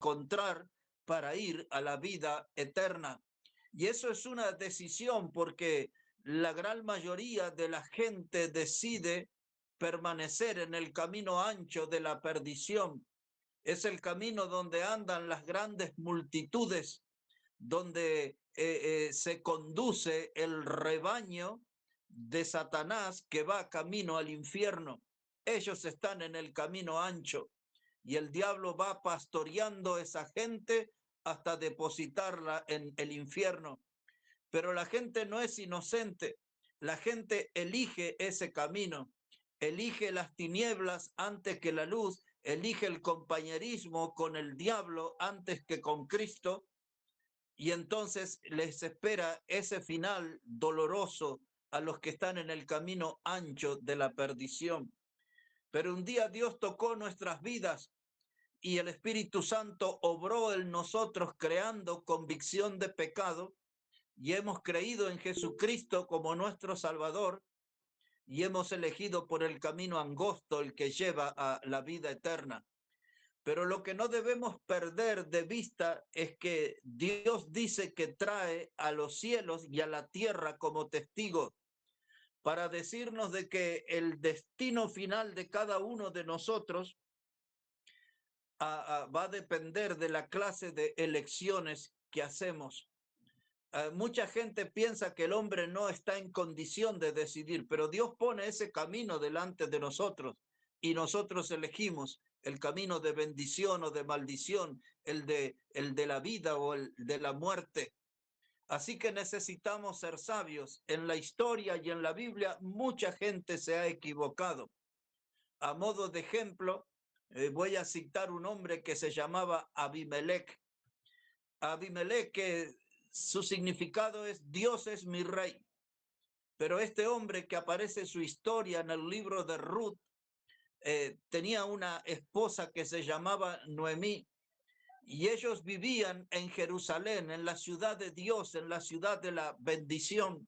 encontrar para ir a la vida eterna. Y eso es una decisión porque la gran mayoría de la gente decide permanecer en el camino ancho de la perdición. Es el camino donde andan las grandes multitudes, donde se conduce el rebaño de Satanás que va camino al infierno. Ellos están en el camino ancho y el diablo va pastoreando esa gente hasta depositarla en el infierno. Pero la gente no es inocente, la gente elige ese camino, elige las tinieblas antes que la luz, elige el compañerismo con el diablo antes que con Cristo, y entonces les espera ese final doloroso a los que están en el camino ancho de la perdición. Pero un día Dios tocó nuestras vidas y el Espíritu Santo obró en nosotros creando convicción de pecado y hemos creído en Jesucristo como nuestro Salvador y hemos elegido por el camino angosto el que lleva a la vida eterna. Pero lo que no debemos perder de vista es que Dios dice que trae a los cielos y a la tierra como testigos para decirnos de que el destino final de cada uno de nosotros va a depender de la clase de elecciones que hacemos. Mucha gente piensa que el hombre no está en condición de decidir, pero Dios pone ese camino delante de nosotros y nosotros elegimos el camino de bendición o de maldición, el de la vida o el de la muerte. Así que necesitamos ser sabios. En la historia y en la Biblia mucha gente se ha equivocado. A modo de ejemplo, voy a citar un hombre que se llamaba Abimelech. Abimelech, que su significado es Dios es mi rey. Pero este hombre que aparece su historia en el libro de Ruth, tenía una esposa que se llamaba Noemí y ellos vivían en Jerusalén, en la ciudad de Dios, en la ciudad de la bendición.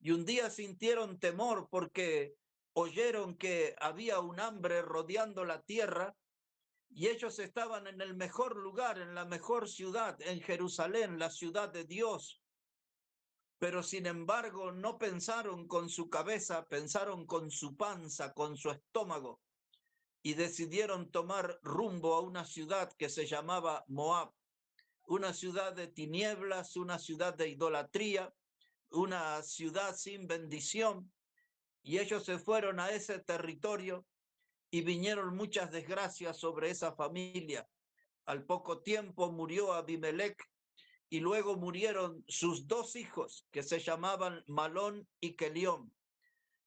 Y un día sintieron temor porque oyeron que había un hambre rodeando la tierra y ellos estaban en el mejor lugar, en la mejor ciudad, en Jerusalén, la ciudad de Dios. Pero sin embargo no pensaron con su cabeza, pensaron con su panza, con su estómago, y decidieron tomar rumbo a una ciudad que se llamaba Moab, una ciudad de tinieblas, una ciudad de idolatría, una ciudad sin bendición, y ellos se fueron a ese territorio y vinieron muchas desgracias sobre esa familia. Al poco tiempo murió Abimelech y luego murieron sus dos hijos que se llamaban Malón y Kelión.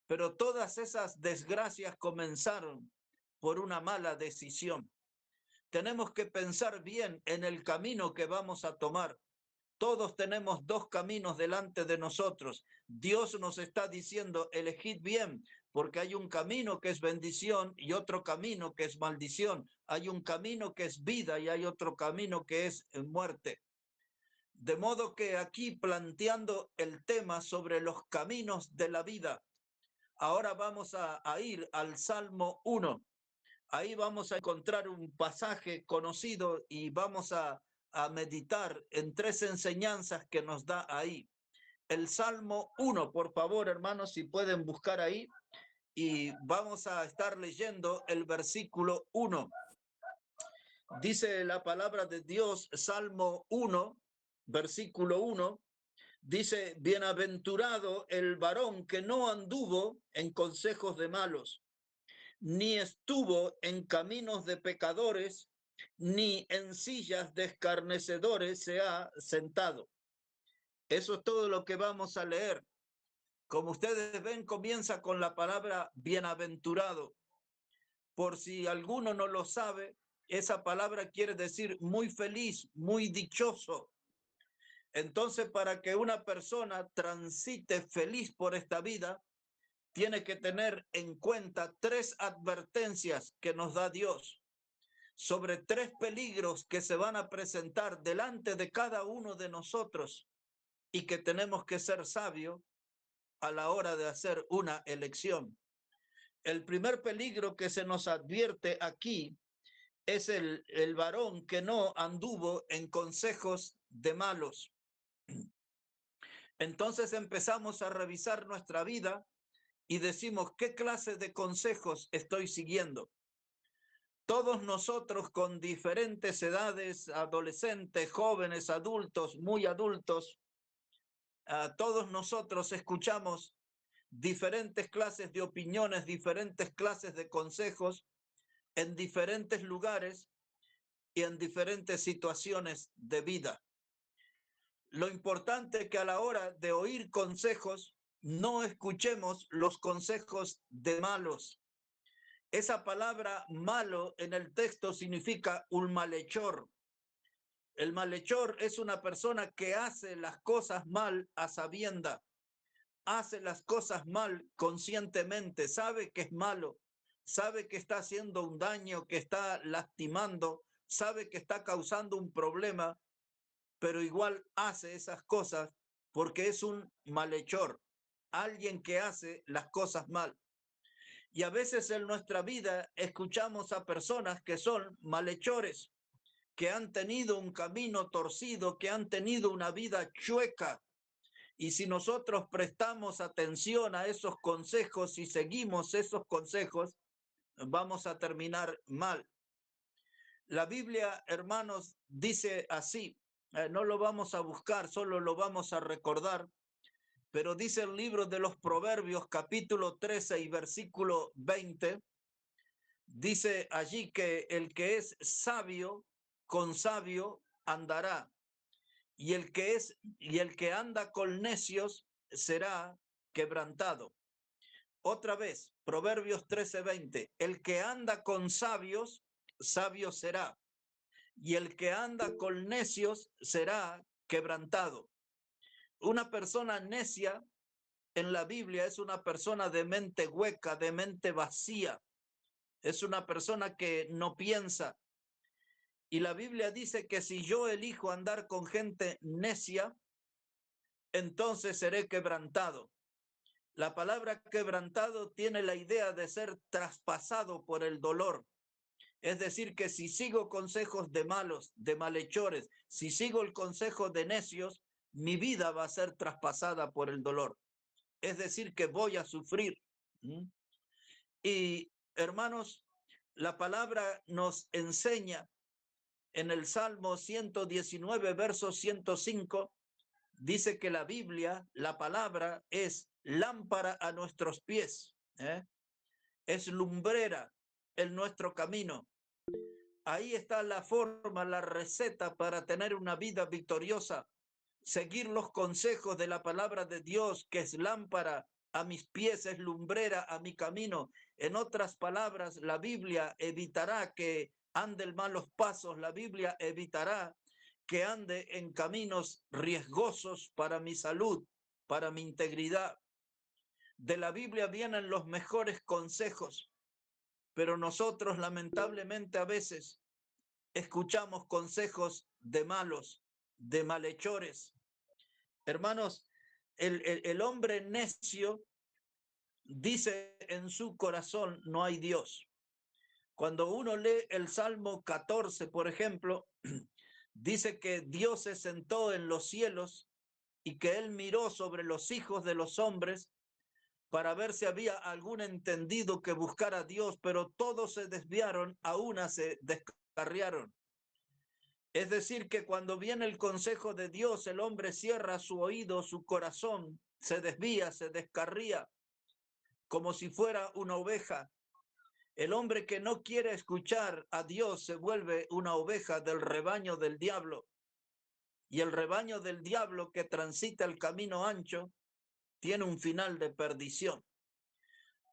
Pero todas esas desgracias comenzaron por una mala decisión. Tenemos que pensar bien en el camino que vamos a tomar. Todos tenemos dos caminos delante de nosotros. Dios nos está diciendo, elegid bien, porque hay un camino que es bendición y otro camino que es maldición. Hay un camino que es vida y hay otro camino que es muerte. De modo que aquí planteando el tema sobre los caminos de la vida, ahora vamos a ir al Salmo 1. Ahí vamos a encontrar un pasaje conocido y vamos a meditar en tres enseñanzas que nos da ahí. El Salmo 1, por favor, hermanos, si pueden buscar ahí, y vamos a estar leyendo el versículo 1. Dice la palabra de Dios, Salmo 1, versículo 1, dice, bienaventurado el varón que no anduvo en consejos de malos, ni estuvo en caminos de pecadores, ni en sillas de escarnecedores se ha sentado. Eso es todo lo que vamos a leer. Como ustedes ven, comienza con la palabra bienaventurado. Por si alguno no lo sabe, esa palabra quiere decir muy feliz, muy dichoso. Entonces, para que una persona transite feliz por esta vida, tiene que tener en cuenta tres advertencias que nos da Dios sobre tres peligros que se van a presentar delante de cada uno de nosotros y que tenemos que ser sabios a la hora de hacer una elección. El primer peligro que se nos advierte aquí es el varón que no anduvo en consejos de malos. Entonces empezamos a revisar nuestra vida y decimos, ¿qué clase de consejos estoy siguiendo? Todos nosotros con diferentes edades, adolescentes, jóvenes, adultos, muy adultos, todos nosotros escuchamos diferentes clases de opiniones, diferentes clases de consejos en diferentes lugares y en diferentes situaciones de vida. Lo importante es que a la hora de oír consejos, no escuchemos los consejos de malos. Esa palabra malo en el texto significa un malhechor. El malhechor es una persona que hace las cosas mal a sabienda, hace las cosas mal conscientemente, sabe que es malo, sabe que está haciendo un daño, que está lastimando, sabe que está causando un problema, pero igual hace esas cosas porque es un malhechor, alguien que hace las cosas mal. Y a veces en nuestra vida escuchamos a personas que son malhechores, que han tenido un camino torcido, que han tenido una vida chueca. Y si nosotros prestamos atención a esos consejos y seguimos esos consejos, vamos a terminar mal. La Biblia, hermanos, dice así, no lo vamos a buscar, solo lo vamos a recordar, pero dice el libro de los Proverbios, capítulo 13 y versículo 20, dice allí que el que es sabio, con sabio andará, y el que anda con necios será quebrantado. Otra vez, Proverbios 13:20, el que anda con sabios, sabio será, y el que anda con necios será quebrantado. Una persona necia en la Biblia es una persona de mente hueca, de mente vacía, es una persona que no piensa. Y la Biblia dice que si yo elijo andar con gente necia, entonces seré quebrantado. La palabra quebrantado tiene la idea de ser traspasado por el dolor. Es decir, que si sigo consejos de malos, de malhechores, si sigo el consejo de necios, mi vida va a ser traspasada por el dolor. Es decir, que voy a sufrir. Y hermanos, la palabra nos enseña en el Salmo 119, verso 105, dice que la Biblia, la palabra, es lámpara a nuestros pies, es lumbrera en nuestro camino. Ahí está la forma, la receta para tener una vida victoriosa. Seguir los consejos de la palabra de Dios, que es lámpara a mis pies, es lumbrera a mi camino. En otras palabras, la Biblia evitará que ande en malos pasos, la Biblia evitará que ande en caminos riesgosos para mi salud, para mi integridad. De la Biblia vienen los mejores consejos, pero nosotros lamentablemente a veces escuchamos consejos de malos, de malhechores. Hermanos, el hombre necio dice en su corazón, no hay Dios. Cuando uno lee el Salmo 14, por ejemplo, dice que Dios se sentó en los cielos y que él miró sobre los hijos de los hombres para ver si había algún entendido que buscara a Dios, pero todos se desviaron, a una se descarriaron. Es decir, que cuando viene el consejo de Dios, el hombre cierra su oído, su corazón, se desvía, se descarría, como si fuera una oveja. El hombre que no quiere escuchar a Dios se vuelve una oveja del rebaño del diablo. Y el rebaño del diablo que transita el camino ancho tiene un final de perdición.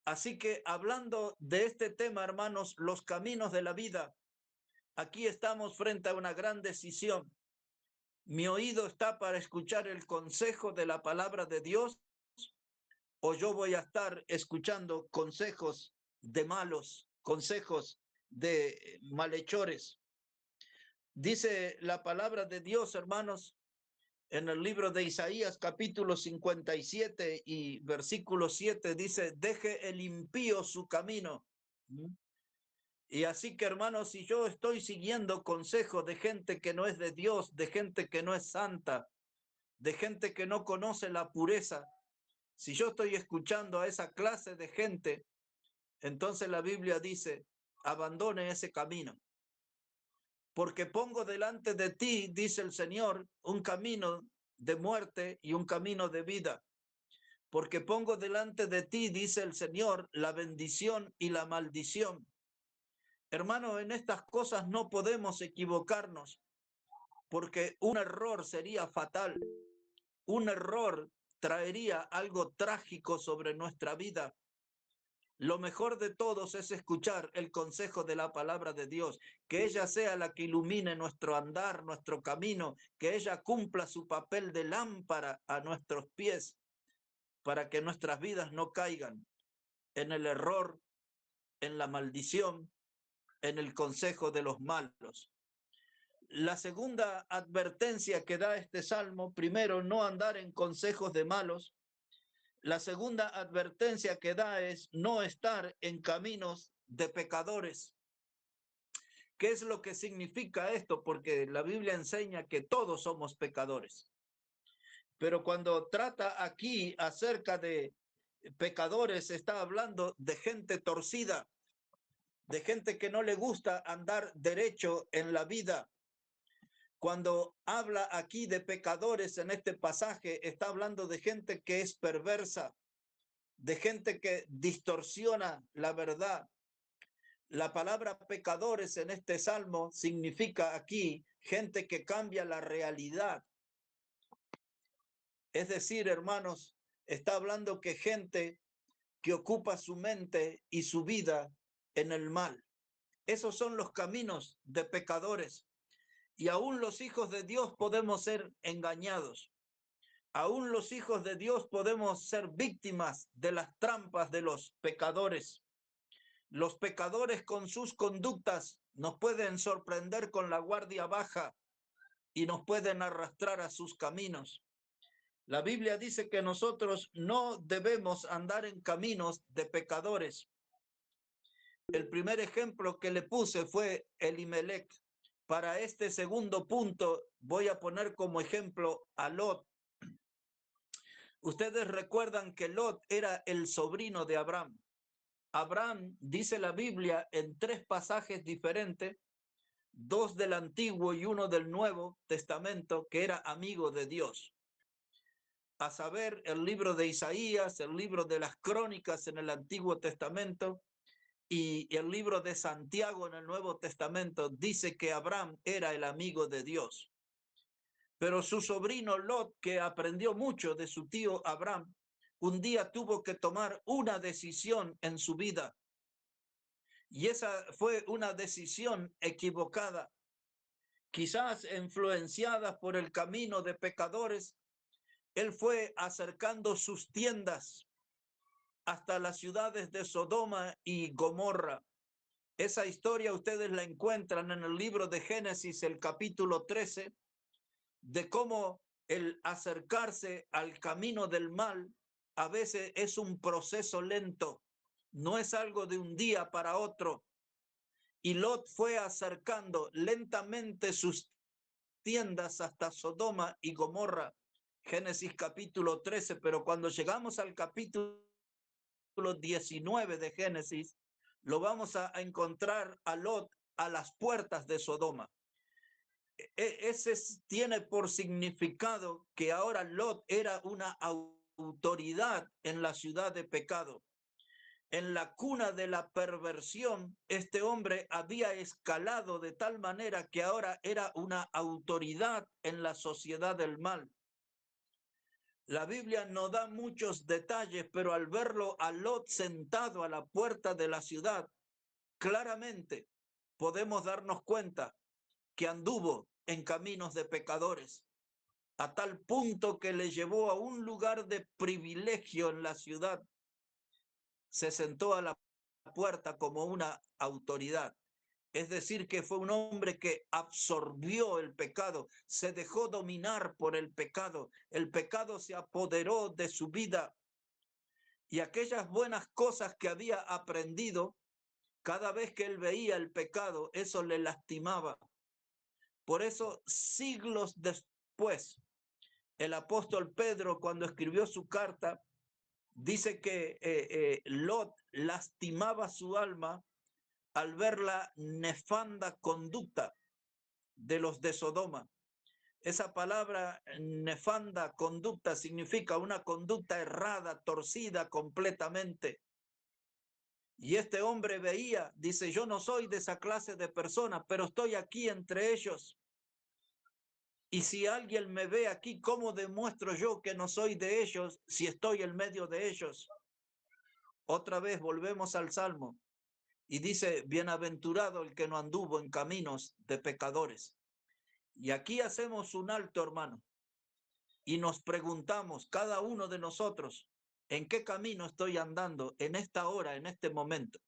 Así que hablando de este tema, hermanos, los caminos de la vida, aquí estamos frente a una gran decisión. Mi oído está para escuchar el consejo de la palabra de Dios, o yo voy a estar escuchando consejos de malos, consejos de malhechores. Dice la palabra de Dios, hermanos, en el libro de Isaías, capítulo 57 y versículo 7, dice, deje el impío su camino Y así que, hermanos, si yo estoy siguiendo consejos de gente que no es de Dios, de gente que no es santa, de gente que no conoce la pureza, si yo estoy escuchando a esa clase de gente, entonces la Biblia dice, abandone ese camino. Porque pongo delante de ti, dice el Señor, un camino de muerte y un camino de vida. Porque pongo delante de ti, dice el Señor, la bendición y la maldición. Hermano, en estas cosas no podemos equivocarnos, porque un error sería fatal. Un error traería algo trágico sobre nuestra vida. Lo mejor de todos es escuchar el consejo de la palabra de Dios, que ella sea la que ilumine nuestro andar, nuestro camino, que ella cumpla su papel de lámpara a nuestros pies, para que nuestras vidas no caigan en el error, en la maldición, en el consejo de los malos. La segunda advertencia que da este salmo, primero, no andar en consejos de malos. La segunda advertencia que da es no estar en caminos de pecadores. ¿Qué es lo que significa esto? Porque la Biblia enseña que todos somos pecadores. Pero cuando trata aquí acerca de pecadores, está hablando de gente torcida, de gente que no le gusta andar derecho en la vida. Cuando habla aquí de pecadores en este pasaje, está hablando de gente que es perversa, de gente que distorsiona la verdad. La palabra pecadores en este salmo significa aquí gente que cambia la realidad. Es decir, hermanos, está hablando que gente que ocupa su mente y su vida en el mal. Esos son los caminos de pecadores. Y aún los hijos de Dios podemos ser engañados. Aún los hijos de Dios podemos ser víctimas de las trampas de los pecadores. Los pecadores con sus conductas nos pueden sorprender con la guardia baja y nos pueden arrastrar a sus caminos. La Biblia dice que nosotros no debemos andar en caminos de pecadores. El primer ejemplo que le puse fue Elimelec. Para este segundo punto voy a poner como ejemplo a Lot. Ustedes recuerdan que Lot era el sobrino de Abraham. Abraham, dice la Biblia en 3 pasajes diferentes, 2 del Antiguo y 1 del Nuevo Testamento, que era amigo de Dios. A saber, el libro de Isaías, el libro de las Crónicas en el Antiguo Testamento y el libro de Santiago en el Nuevo Testamento, dice que Abraham era el amigo de Dios. Pero su sobrino Lot, que aprendió mucho de su tío Abraham, un día tuvo que tomar una decisión en su vida. Y esa fue una decisión equivocada, quizás influenciada por el camino de pecadores. Él fue acercando sus tiendas hasta las ciudades de Sodoma y Gomorra. Esa historia ustedes la encuentran en el libro de Génesis, el capítulo 13, de cómo el acercarse al camino del mal a veces es un proceso lento, no es algo de un día para otro. Y Lot fue acercando lentamente sus tiendas hasta Sodoma y Gomorra. Génesis capítulo 13, pero cuando llegamos al capítulo 19 de Génesis, lo vamos a encontrar a Lot a las puertas de Sodoma. Ese tiene por significado que ahora Lot era una autoridad en la ciudad de pecado. En la cuna de la perversión, este hombre había escalado de tal manera que ahora era una autoridad en la sociedad del mal. La Biblia no da muchos detalles, pero al verlo a Lot sentado a la puerta de la ciudad, claramente podemos darnos cuenta que anduvo en caminos de pecadores, a tal punto que le llevó a un lugar de privilegio en la ciudad. Se sentó a la puerta como una autoridad. Es decir, que fue un hombre que absorbió el pecado, se dejó dominar por el pecado se apoderó de su vida y aquellas buenas cosas que había aprendido Cada vez que él veía el pecado, eso le lastimaba. Por eso, siglos después, el apóstol Pedro, cuando escribió su carta, dice que Lot lastimaba su alma al ver la nefanda conducta de los de Sodoma. Esa palabra nefanda conducta significa una conducta errada, torcida completamente. Y este hombre veía, dice, yo no soy de esa clase de personas, pero estoy aquí entre ellos. Y si alguien me ve aquí, ¿cómo demuestro yo que no soy de ellos si estoy en medio de ellos? Otra vez volvemos al Salmo y dice, bienaventurado el que no anduvo en caminos de pecadores. Y aquí hacemos un alto, hermano, y nos preguntamos, cada uno de nosotros, ¿en qué camino estoy andando en esta hora, en este momento?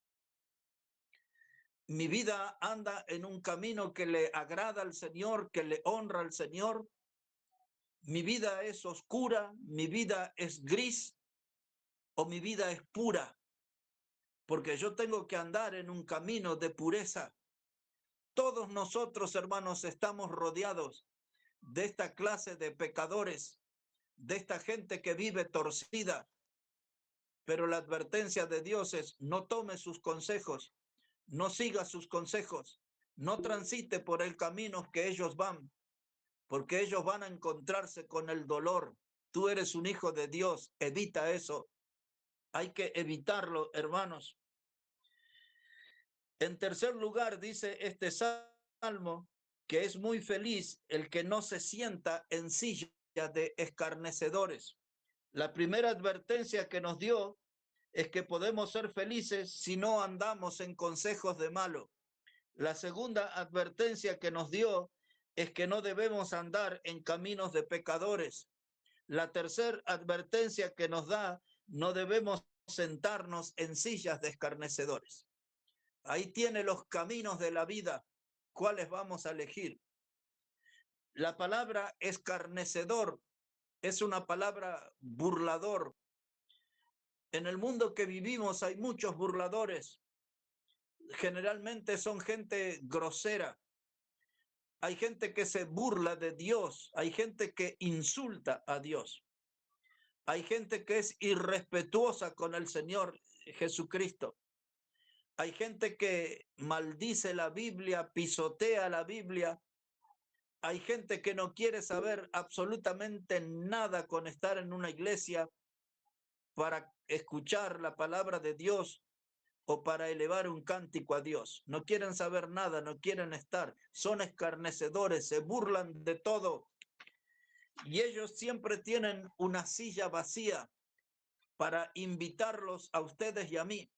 Mi vida anda en un camino que le agrada al Señor, que le honra al Señor. Mi vida es oscura, mi vida es gris o mi vida es pura, porque yo tengo que andar en un camino de pureza. Todos nosotros, hermanos, estamos rodeados de esta clase de pecadores, de esta gente que vive torcida, pero la advertencia de Dios es, no tome sus consejos, no siga sus consejos, no transite por el camino que ellos van, porque ellos van a encontrarse con el dolor. Tú eres un hijo de Dios, evita eso. Hay que evitarlo, hermanos. En tercer lugar, dice este salmo, que es muy feliz el que no se sienta en silla de escarnecedores. La primera advertencia que nos dio es que podemos ser felices si no andamos en consejos de malo. La segunda advertencia que nos dio es que no debemos andar en caminos de pecadores. La tercera advertencia que nos da, no debemos sentarnos en sillas de escarnecedores. Ahí tiene los caminos de la vida. ¿Cuáles vamos a elegir? La palabra escarnecedor es una palabra burlador. En el mundo que vivimos hay muchos burladores. Generalmente son gente grosera. Hay gente que se burla de Dios. Hay gente que insulta a Dios. Hay gente que es irrespetuosa con el Señor Jesucristo. Hay gente que maldice la Biblia, pisotea la Biblia. Hay gente que no quiere saber absolutamente nada con estar en una iglesia para escuchar la palabra de Dios o para elevar un cántico a Dios. No quieren saber nada, no quieren estar. Son escarnecedores, se burlan de todo. Y ellos siempre tienen una silla vacía para invitarlos a ustedes y a mí.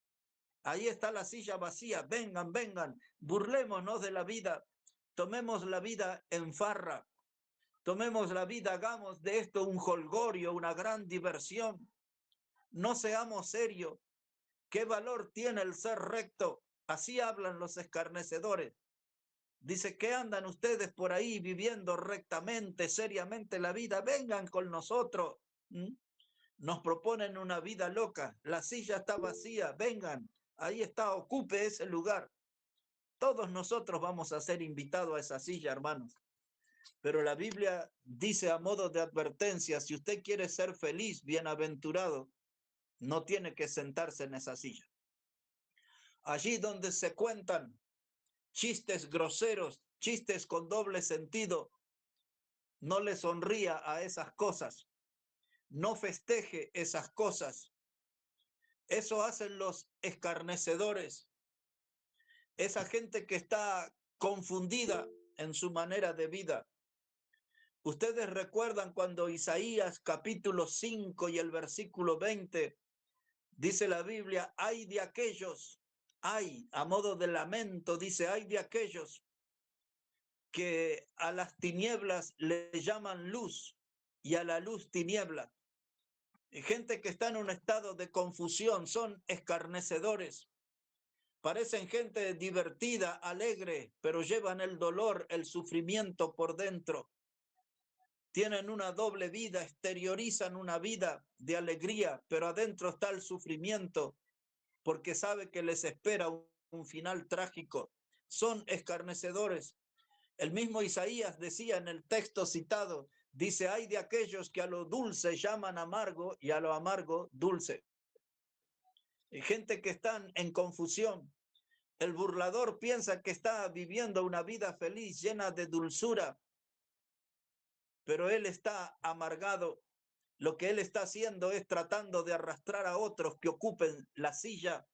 Ahí está la silla vacía. Vengan, vengan, burlémonos de la vida. Tomemos la vida en farra. Tomemos la vida, hagamos de esto un jolgorio, una gran diversión. No seamos serios. ¿Qué valor tiene el ser recto? Así hablan los escarnecedores. Dice, ¿qué andan ustedes por ahí viviendo rectamente, seriamente la vida? Vengan con nosotros. Nos proponen una vida loca. La silla está vacía. Vengan. Ahí está, ocupe ese lugar. Todos nosotros vamos a ser invitados a esa silla, hermanos. Pero la Biblia dice a modo de advertencia, si usted quiere ser feliz, bienaventurado, no tiene que sentarse en esa silla. Allí donde se cuentan chistes groseros, chistes con doble sentido, no le sonría a esas cosas, no festeje esas cosas. Eso hacen los escarnecedores, esa gente que está confundida en su manera de vida. Ustedes recuerdan cuando Isaías capítulo 5 y el versículo 20 dice la Biblia, ay de aquellos, ay, a modo de lamento, dice, ay de aquellos que a las tinieblas le llaman luz y a la luz tiniebla. Gente que está en un estado de confusión, son escarnecedores. Parecen gente divertida, alegre, pero llevan el dolor, el sufrimiento por dentro. Tienen una doble vida, exteriorizan una vida de alegría, pero adentro está el sufrimiento, porque sabe que les espera un final trágico. Son escarnecedores. El mismo Isaías decía en el texto citado, dice, hay de aquellos que a lo dulce llaman amargo y a lo amargo dulce. Hay gente que están en confusión. El burlador piensa que está viviendo una vida feliz, llena de dulzura, pero él está amargado. Lo que él está haciendo es tratando de arrastrar a otros que ocupen la silla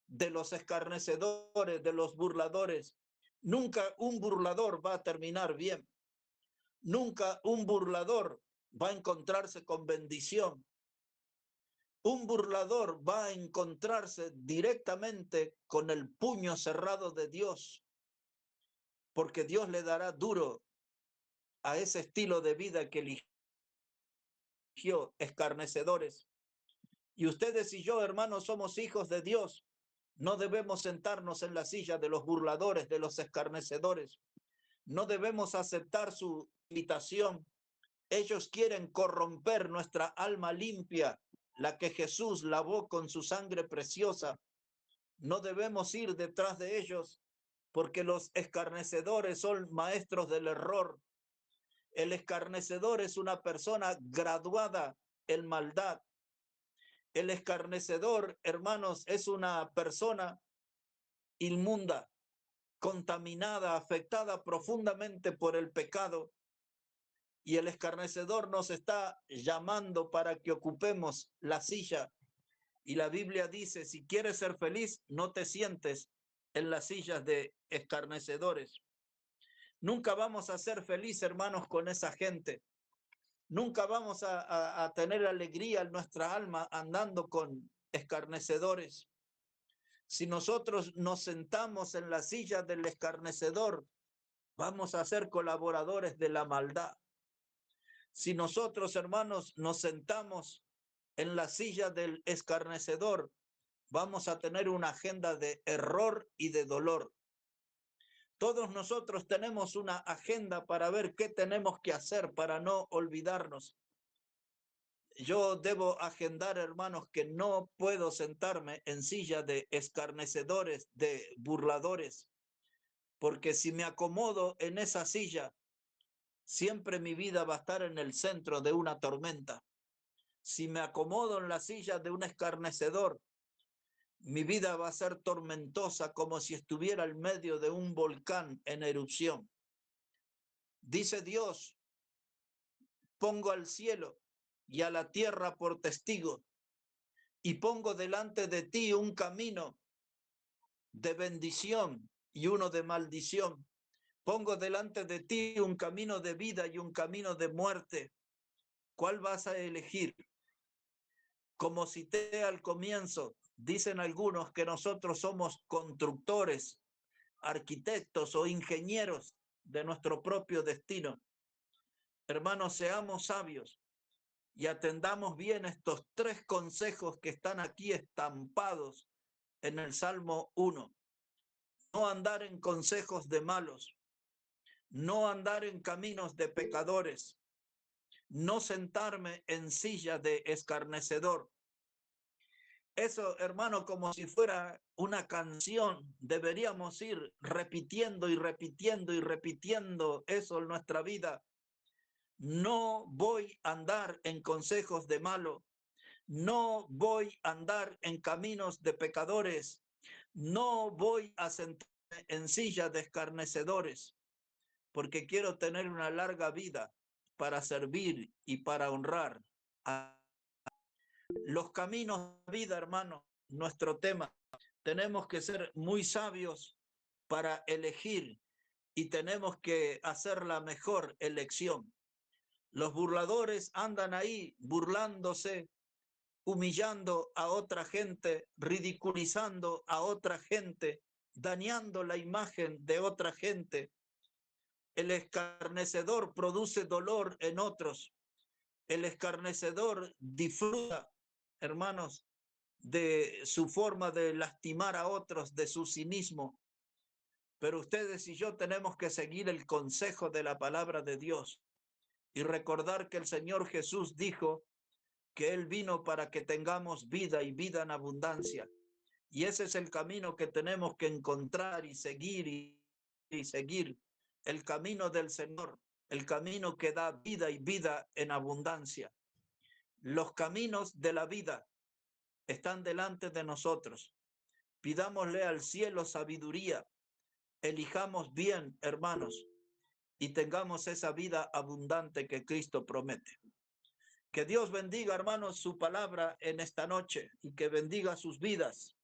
de los escarnecedores, de los burladores. Nunca un burlador va a terminar bien. Nunca un burlador va a encontrarse con bendición. Un burlador va a encontrarse directamente con el puño cerrado de Dios, porque Dios le dará duro a ese estilo de vida que eligió, escarnecedores. Y ustedes y yo, hermanos, somos hijos de Dios. No debemos sentarnos en la silla de los burladores, de los escarnecedores. No debemos aceptar su invitación. Ellos quieren corromper nuestra alma limpia, la que Jesús lavó con su sangre preciosa. No debemos ir detrás de ellos, porque los escarnecedores son maestros del error. El escarnecedor es una persona graduada en maldad. El escarnecedor, hermanos, es una persona inmunda, contaminada, afectada profundamente por el pecado. Y el escarnecedor nos está llamando para que ocupemos la silla. Y la Biblia dice, si quieres ser feliz, no te sientes en las sillas de escarnecedores. Nunca vamos a ser felices, hermanos, con esa gente. Nunca vamos a tener alegría en nuestra alma andando con escarnecedores. Si nosotros nos sentamos en la silla del escarnecedor, vamos a ser colaboradores de la maldad. Si nosotros, hermanos, nos sentamos en la silla del escarnecedor, vamos a tener una agenda de error y de dolor. Todos nosotros tenemos una agenda para ver qué tenemos que hacer para no olvidarnos. Yo debo agendar, hermanos, que no puedo sentarme en silla de escarnecedores, de burladores, porque si me acomodo en esa silla, siempre mi vida va a estar en el centro de una tormenta. Si me acomodo en la silla de un escarnecedor, mi vida va a ser tormentosa como si estuviera en medio de un volcán en erupción. Dice Dios, pongo al cielo y a la tierra por testigo, y pongo delante de ti un camino de bendición y uno de maldición. Pongo delante de ti un camino de vida y un camino de muerte. ¿Cuál vas a elegir? Como cité al comienzo, dicen algunos que nosotros somos constructores, arquitectos o ingenieros de nuestro propio destino. Hermanos, seamos sabios y atendamos bien estos 3 consejos que están aquí estampados en el Salmo 1. No andar en consejos de malos, no andar en caminos de pecadores, no sentarme en silla de escarnecedor. Eso, hermano, como si fuera una canción, deberíamos ir repitiendo y repitiendo y repitiendo eso en nuestra vida. No voy a andar en consejos de malo, no voy a andar en caminos de pecadores, no voy a sentarme en silla de escarnecedores, porque quiero tener una larga vida para servir y para honrar a los caminos de vida, hermano. Nuestro tema, tenemos que ser muy sabios para elegir y tenemos que hacer la mejor elección. Los burladores andan ahí burlándose, humillando a otra gente, ridiculizando a otra gente, dañando la imagen de otra gente. El escarnecedor produce dolor en otros. El escarnecedor disfruta, hermanos, de su forma de lastimar a otros, de su cinismo. Pero ustedes y yo tenemos que seguir el consejo de la palabra de Dios y recordar que el Señor Jesús dijo que Él vino para que tengamos vida y vida en abundancia. Y ese es el camino que tenemos que encontrar y seguir y seguir. El camino del Señor, el camino que da vida y vida en abundancia. Los caminos de la vida están delante de nosotros. Pidámosle al cielo sabiduría. Elijamos bien, hermanos, y tengamos esa vida abundante que Cristo promete. Que Dios bendiga, hermanos, su palabra en esta noche y que bendiga sus vidas.